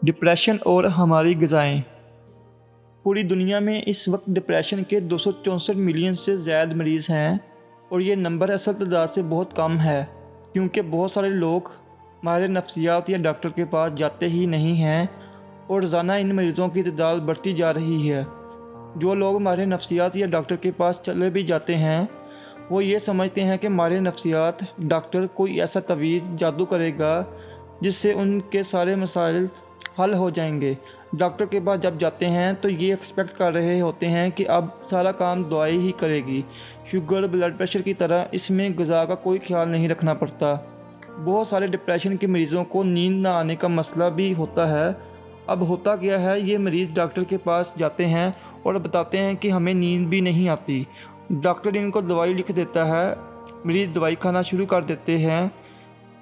Depression اور ہماری غذائیں۔ پوری دنیا میں اس وقت ڈپریشن کے 264 ملین سے زائد مریض ہیں اور یہ نمبر اصل تعداد سے بہت کم ہے، کیونکہ بہت سارے لوگ ماہر نفسیات یا ڈاکٹر کے پاس جاتے ہی نہیں ہیں اور روزانہ ان مریضوں کی تعداد بڑھتی جا رہی ہے۔ جو لوگ ماہر نفسیات یا ڈاکٹر کے پاس چلے بھی جاتے ہیں، وہ یہ سمجھتے ہیں کہ ماہر نفسیات ڈاکٹر کوئی ایسا تعویذ جادو کرے گا جس سے ان کے سارے مسائل حل ہو جائیں گے۔ ڈاکٹر کے پاس جب جاتے ہیں تو یہ ایکسپیکٹ کر رہے ہوتے ہیں کہ اب سارا کام دوائی ہی کرے گی۔ شوگر، بلڈ پریشر کی طرح اس میں غذا کا کوئی خیال نہیں رکھنا پڑتا۔ بہت سارے ڈپریشن کے مریضوں کو نیند نہ آنے کا مسئلہ بھی ہوتا ہے۔ اب ہوتا کیا ہے، یہ مریض ڈاکٹر کے پاس جاتے ہیں اور بتاتے ہیں کہ ہمیں نیند بھی نہیں آتی۔ ڈاکٹر ان کو دوائی لکھ دیتا ہے، مریض دوائی کھانا شروع کر دیتے ہیں۔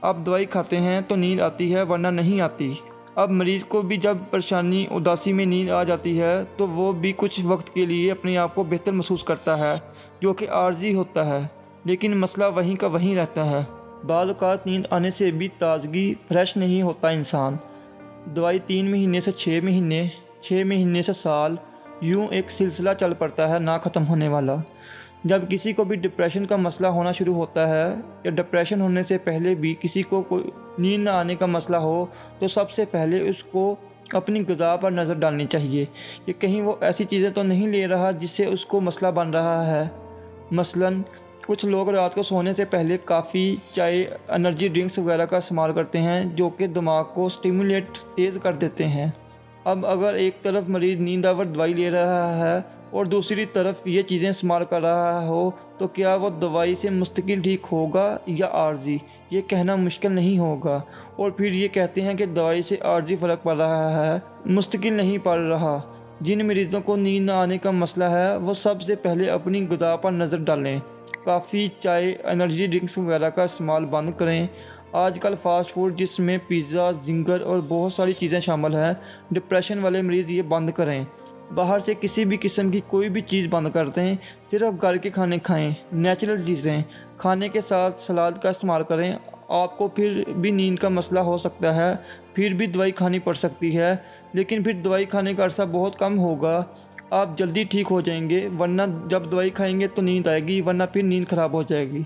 اب دوائی کھاتے ہیں تو نیند آتی ہے ورنہ نہیں آتی۔ اب مریض کو بھی جب پریشانی، اداسی میں نیند آ جاتی ہے تو وہ بھی کچھ وقت کے لیے اپنے آپ کو بہتر محسوس کرتا ہے، جو کہ عارضی ہوتا ہے، لیکن مسئلہ وہیں کا وہیں رہتا ہے۔ بعض اوقات نیند آنے سے بھی تازگی، فریش نہیں ہوتا انسان۔ دوائی 3 مہینے سے 6 مہینے، 6 مہینے سے سال، یوں ایک سلسلہ چل پڑتا ہے نہ ختم ہونے والا۔ جب کسی کو بھی ڈپریشن کا مسئلہ ہونا شروع ہوتا ہے یا ڈپریشن ہونے سے پہلے بھی کسی کو کوئی نیند نہ آنے کا مسئلہ ہو تو سب سے پہلے اس کو اپنی غذا پر نظر ڈالنی چاہیے کہ کہیں وہ ایسی چیزیں تو نہیں لے رہا جس سے اس کو مسئلہ بن رہا ہے۔ مثلاً کچھ لوگ رات کو سونے سے پہلے کافی، چائے، انرجی ڈرنکس وغیرہ کا استعمال کرتے ہیں جو کہ دماغ کو سٹیمولیٹ، تیز کر دیتے ہیں۔ اب اگر ایک طرف مریض نیند آور دوائی لے رہا ہے اور دوسری طرف یہ چیزیں استعمال کر رہا ہو تو کیا وہ دوائی سے مستقل ٹھیک ہوگا یا عارضی؟ یہ کہنا مشکل نہیں ہوگا۔ اور پھر یہ کہتے ہیں کہ دوائی سے عارضی فرق پڑ رہا ہے، مستقل نہیں پڑ رہا۔ جن مریضوں کو نیند نہ آنے کا مسئلہ ہے وہ سب سے پہلے اپنی غذا پر نظر ڈالیں۔ کافی، چائے، انرجی ڈرنکس وغیرہ کا استعمال بند کریں۔ آج کل فاسٹ فوڈ جس میں پیزا، زنگر اور بہت ساری چیزیں شامل ہیں، ڈپریشن والے مریض یہ بند کریں۔ باہر سے کسی بھی قسم کی کوئی بھی چیز بند کر دیں، صرف گھر کے کھانے کھائیں، نیچرل چیزیں۔ کھانے کے ساتھ سلاد کا استعمال کریں۔ آپ کو پھر بھی نیند کا مسئلہ ہو سکتا ہے، پھر بھی دوائی کھانی پڑ سکتی ہے، لیکن پھر دوائی کھانے کا عرصہ بہت کم ہوگا، آپ جلدی ٹھیک ہو جائیں گے، ورنہ جب دوائی کھائیں گے تو نیند آئے گی، ورنہ پھر نیند خراب ہو جائے گی۔